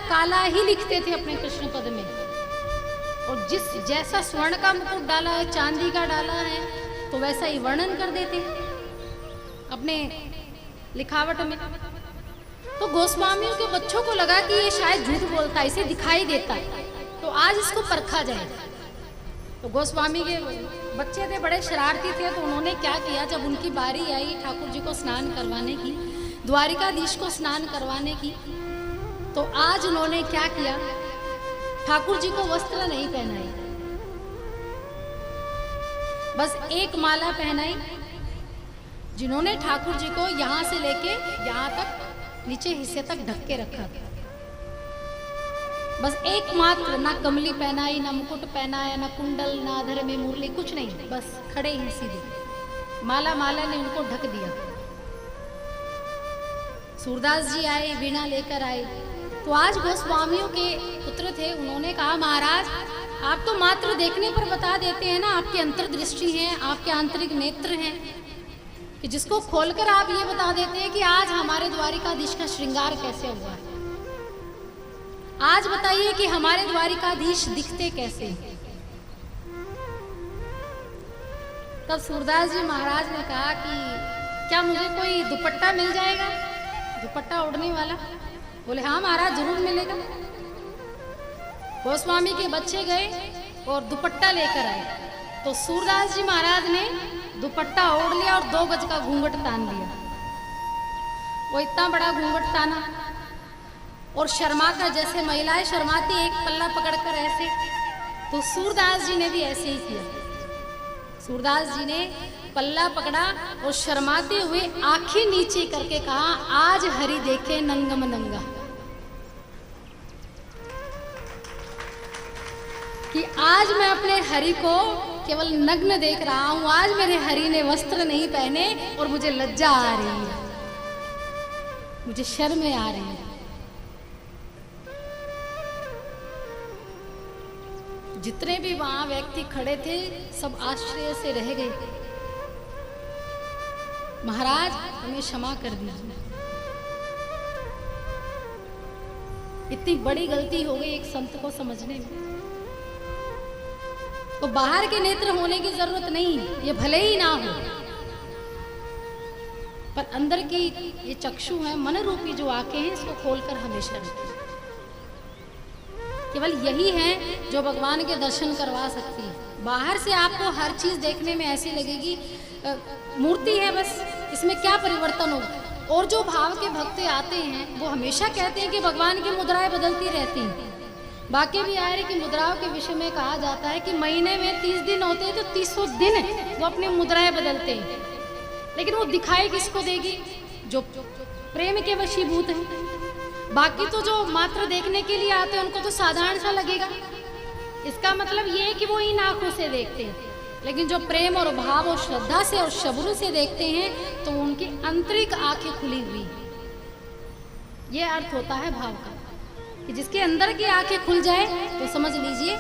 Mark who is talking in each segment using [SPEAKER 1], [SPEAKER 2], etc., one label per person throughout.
[SPEAKER 1] काला ही लिखते थे अपने कृष्ण पद में, और जैसा स्वर्ण का मुकुट डाला है, चांदी का डाला है, तो वैसा ही वर्णन कर देते अपने लिखावट में। तो गोस्वामियों के बच्चों को लगा कि ये शायद झूठ बोलता है, इसे दिखाई देता है, तो आज इसको परखा जाए। तो गोस्वामी के बच्चे थे, बड़े शरारती थे, तो उन्होंने क्या किया, जब उनकी बारी आई ठाकुर जी को स्नान करवाने की, द्वारिकाधीश को स्नान करवाने की, तो आज उन्होंने क्या किया, ठाकुर जी को वस्त्र नहीं पहनाई, बस एक माला पहनाई, जिन्होंने ठाकुर जी को यहां से लेके यहां तक नीचे हिस्से तक ढक के रखा। बस एकमात्र, ना कमली पहनाई, ना मुकुट पहनाया, ना कुंडल, ना अधर में मुरली, कुछ नहीं, बस खड़े ही सीधे। माला ने उनको ढक दिया। सूरदास जी आए, वीणा लेकर आए। तो आज गोस्वामियों के पुत्र थे, उन्होंने कहा महाराज आप तो मात्र देखने पर बता देते हैं ना, आपकी अंतर्दृष्टि है, आपके आंतरिक नेत्र हैं, कि जिसको खोलकर आप ये बता देते हैं कि आज हमारे द्वारिकाधीश का श्रृंगार कैसे हुआ है। आज बताइए कि हमारे द्वारिकाधीश दिखते कैसे हैं। तब सूरदास जी महाराज ने कहा कि क्या मुझे कोई दुपट्टा मिल जाएगा, दुपट्टा ओढ़ने वाला? बोले हाँ महाराज जरूर मिलेगा। गोस्वामी के बच्चे गए और दुपट्टा लेकर आए। तो सूरदास जी महाराज ने दुपट्टा ओढ़ लिया और 2 गज का घूंघट तान लिया। वो इतना बड़ा घूंघट ताना और शर्मा का, जैसे महिलाएं शर्माती एक पल्ला पकड़कर ऐसे, तो सूरदास जी ने भी ऐसे ही किया। सूरदास जी ने पल्ला पकड़ा और शर्माते हुए आंखें नीचे करके कहा आज हरि देखे नंगम नंगा, कि आज मैं अपने हरि को केवल नग्न देख रहा हूं, आज मेरे हरि ने वस्त्र नहीं पहने और मुझे लज्जा आ रही है, मुझे शर्म आ रही है। जितने भी वहां व्यक्ति खड़े थे सब आश्चर्य से रह गए। महाराज हमें क्षमा कर दीजिए, इतनी बड़ी गलती हो गई एक संत को समझने में। तो बाहर के नेत्र होने की जरूरत नहीं, ये भले ही ना हो, पर अंदर की ये चक्षु है, मन रूपी जो आंखें हैं, इसको खोलकर हमेशा रखें। केवल यही है जो भगवान के दर्शन करवा सकती है। बाहर से आपको हर चीज देखने में ऐसी लगेगी मूर्ति है बस, इसमें क्या परिवर्तन होगा। और जो भाव के भक्त आते हैं वो हमेशा कहते हैं कि भगवान की मुद्राएं बदलती रहती हैं। बाकी भी आ रहे कि मुद्राओं के विषय में कहा जाता है कि महीने में 30 दिन होते हैं, तो 30 दिन वो अपनी मुद्राएं बदलते हैं, लेकिन वो दिखाई किसको देगी? जो प्रेम के वशीभूत है। बाकी तो जो मात्र देखने के लिए आते हैं उनको तो साधारण सा लगेगा। इसका मतलब ये है कि वो इन आंखों से देखते हैं, लेकिन जो प्रेम और भाव और श्रद्धा से और शब्द से देखते हैं तो उनकी आंतरिक आंखें खुली हुई। ये अर्थ होता है भाव का, कि जिसके अंदर की आंखें खुल जाए तो समझ लीजिए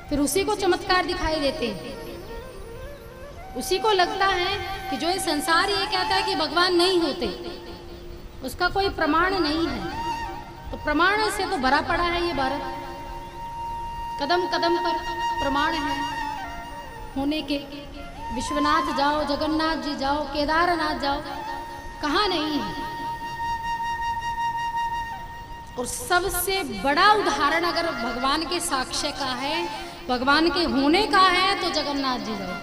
[SPEAKER 1] फिर उसी को चमत्कार दिखाई देते हैं। उसी को लगता है कि जो ये संसार ये कहता है कि भगवान नहीं होते, उसका कोई प्रमाण नहीं है। तो प्रमाण से तो भरा पड़ा है ये भारत, कदम कदम पर प्रमाण है होने के। विश्वनाथ जाओ, जगन्नाथ जी जाओ, केदारनाथ जाओ, कहाँ नहीं है। और सबसे बड़ा उदाहरण अगर भगवान के साक्ष्य का है, भगवान के होने का है, तो जगन्नाथ जी जाओ।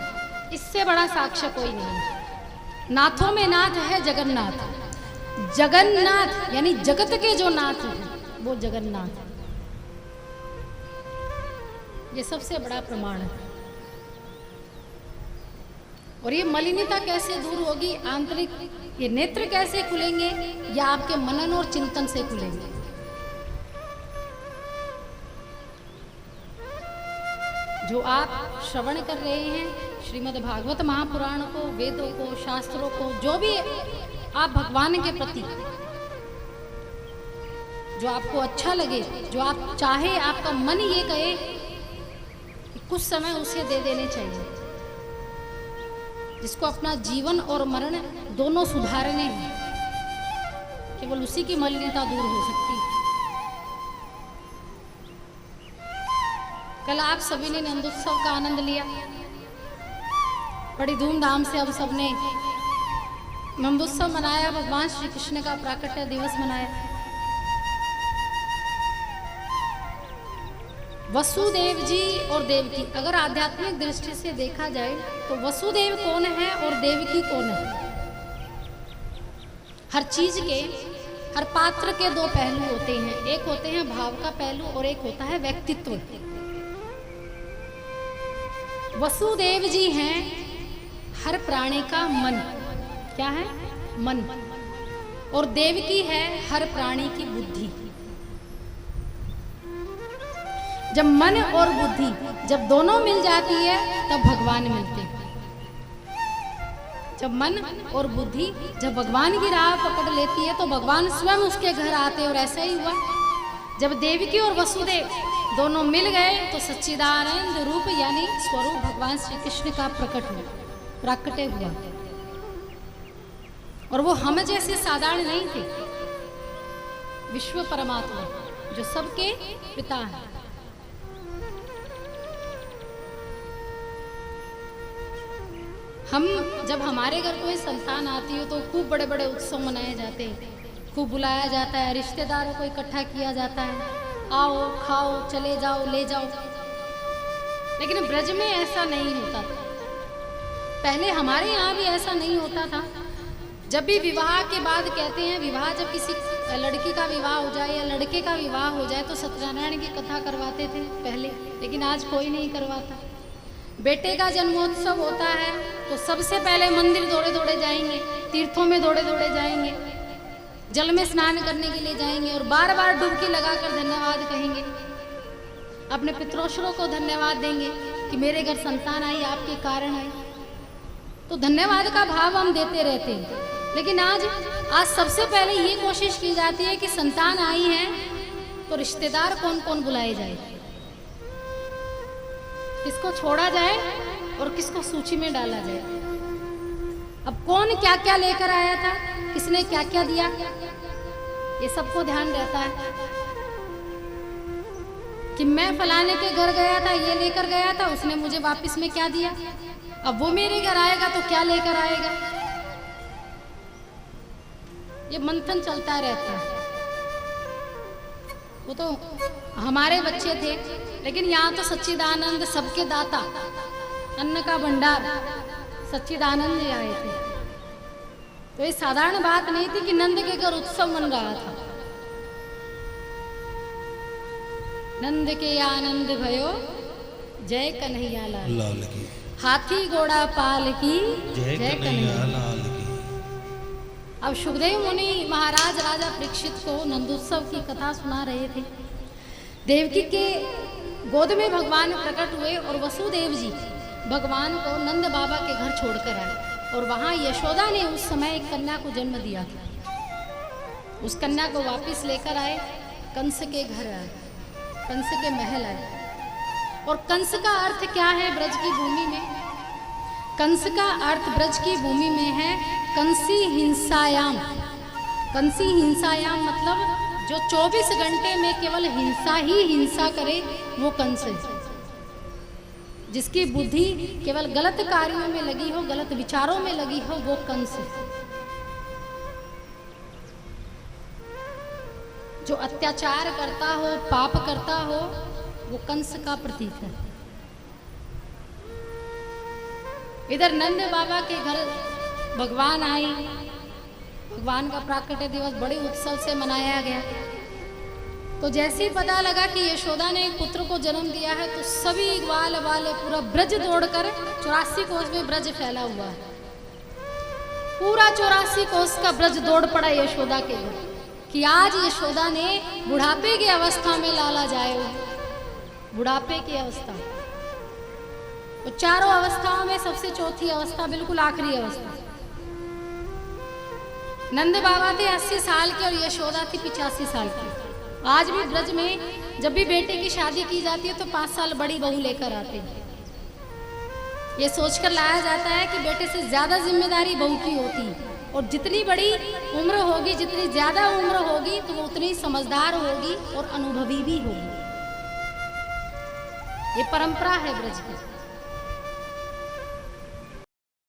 [SPEAKER 1] इससे बड़ा साक्ष्य कोई नहीं। नाथों में नाथ है जगन्नाथ। जगन्नाथ यानी जगत के जो नाथ हैं वो जगन्नाथ है। ये सबसे बड़ा प्रमाण है। और ये मलिनता कैसे दूर होगी, आंतरिक ये नेत्र कैसे खुलेंगे, या आपके मनन और चिंतन से खुलेंगे। जो आप श्रवण कर रहे हैं श्रीमद् भागवत महापुराण को, वेदों को, शास्त्रों को, जो भी आप भगवान के प्रति जो आपको अच्छा लगे, जो आप चाहे, आपका मन ये कहे कि कुछ समय उसे दे देने चाहिए, जिसको अपना जीवन और मरण दोनों सुधारने हैं, केवल उसी की मलिनता दूर हो सकती है। कल आप सभी ने नंदोत्सव का आनंद लिया, बड़ी धूमधाम से अब सबने नंदोत्सव मनाया, भगवान श्री कृष्ण का प्राकट्य दिवस मनाया। वसुदेव जी और देवकी, अगर आध्यात्मिक दृष्टि से देखा जाए तो वसुदेव कौन है और देवकी कौन है? हर चीज के, हर पात्र के दो पहलू होते हैं, एक होते हैं भाव का पहलू और एक होता है व्यक्तित्व। वसुदेव जी हैं हर प्राणी का मन, क्या है? मन। और देवकी है हर प्राणी की बुद्धि। जब मन और बुद्धि जब दोनों मिल जाती है तब भगवान मिलते हैं। जब मन और बुद्धि जब भगवान की राह पकड़ लेती है तो भगवान स्वयं उसके घर आते हैं। और ऐसा ही हुआ, जब देवकी और वसुदेव दोनों मिल गए तो सच्चिदानंद रूप यानी स्वरूप भगवान श्री कृष्ण का प्राकट्य हुआ। और वो हम जैसे साधारण नहीं थे, विश्व परमात्मा जो सबके पिता है। हम जब हमारे घर कोई संतान आती हो तो खूब बड़े बड़े उत्सव मनाए जाते हैं, खूब बुलाया जाता है, रिश्तेदारों को इकट्ठा किया जाता है, आओ खाओ चले जाओ ले जाओ। लेकिन ब्रज में ऐसा नहीं होता था। पहले हमारे यहाँ भी ऐसा नहीं होता था। जब भी विवाह के बाद कहते हैं, विवाह जब किसी लड़की का विवाह हो जाए या लड़के का विवाह हो जाए तो सत्यनारायण की कथा करवाते थे पहले, लेकिन आज कोई नहीं करवाता। बेटे का जन्मोत्सव होता है तो सबसे पहले मंदिर दौड़े दौड़े जाएंगे, तीर्थों में दौड़े दौड़े जाएंगे, जल में स्नान करने के लिए जाएंगे और बार बार डुबकी लगाकर धन्यवाद कहेंगे, अपने पितरोश्वरों को धन्यवाद देंगे कि मेरे घर संतान आई, आपके कारण आई। तो धन्यवाद का भाव हम देते रहते हैं। लेकिन आज सबसे पहले ये कोशिश की जाती है कि संतान आई है तो रिश्तेदार कौन कौन बुलाए जाए, किसको छोड़ा जाए और किसको सूची में डाला जाए। अब कौन क्या क्या लेकर आया था, किसने क्या क्या दिया, ये सबको ध्यान रहता है कि मैं फलाने के घर गया था, ये लेकर गया था, उसने मुझे वापस में क्या दिया। अब वो मेरे घर आएगा तो क्या लेकर आएगा, ये मंथन चलता रहता है। वो तो हमारे बच्चे थे, लेकिन यहाँ तो सच्चिदानंद सबके दाता, अन्न का भंडार सच्चिदानंद जी आए थे। तो ये साधारण बात नहीं थी कि नंद के घर उत्सव मन रहा था। नंद के आनंद भयो जय कन्हैया लाल की, हाथी घोड़ा पाल की जय कन्हैया लाल की। अब सुखदेव मुनि महाराज राजा परीक्षित को नंदोत्सव की कथा सुना रहे थे। देवकी के गोद में भगवान प्रकट हुए और वसुदेव जी भगवान को नंद बाबा के घर छोड़कर आए और वहाँ यशोदा ने उस समय एक कन्या को जन्म दिया था। उस कन्या को वापस लेकर आए, कंस के घर आए, कंस के महल आए। और कंस का अर्थ क्या है ब्रज की भूमि में? कंस का अर्थ ब्रज की भूमि में है कंसी हिंसायाम। कंसी हिंसायाम मतलब जो 24 घंटे में केवल हिंसा ही हिंसा करे वो कंस है। जिसकी बुद्धि केवल गलत कार्यों में लगी हो, गलत विचारों में लगी हो, वो कंस है। जो अत्याचार करता हो, पाप करता हो, वो कंस का प्रतीक है। इधर नंद बाबा के घर भगवान आए, भगवान का प्राकट्य दिवस बड़े उत्सव से मनाया गया। तो जैसे ही पता लगा कि यशोदा ने एक पुत्र को जन्म दिया है तो सभी ग्वाल वाले पूरा ब्रज दौड़कर, 84 कोस में ब्रज फैला हुआ है, पूरा 84 कोस का ब्रज दौड़ पड़ा यशोदा के घर कि आज यशोदा ने बुढ़ापे की अवस्था में लाला जाए। बुढ़ापे की अवस्था, तो चारों अवस्थाओं में सबसे चौथी अवस्था, बिल्कुल आखिरी अवस्था। नंद बाबा थे 80 साल के और यशोदा थी 85 साल की। आज भी ब्रज में जब भी बेटे की शादी की जाती है तो 5 साल बड़ी बहू लेकर आते हैं। ये सोचकर लाया जाता है कि बेटे से ज्यादा जिम्मेदारी बहू की होती है, और जितनी बड़ी उम्र होगी, जितनी ज़्यादा उम्र होगी, तो वो उतनी समझदार होगी और अनुभवी भी होगी। ये परंपरा है ब्रज की।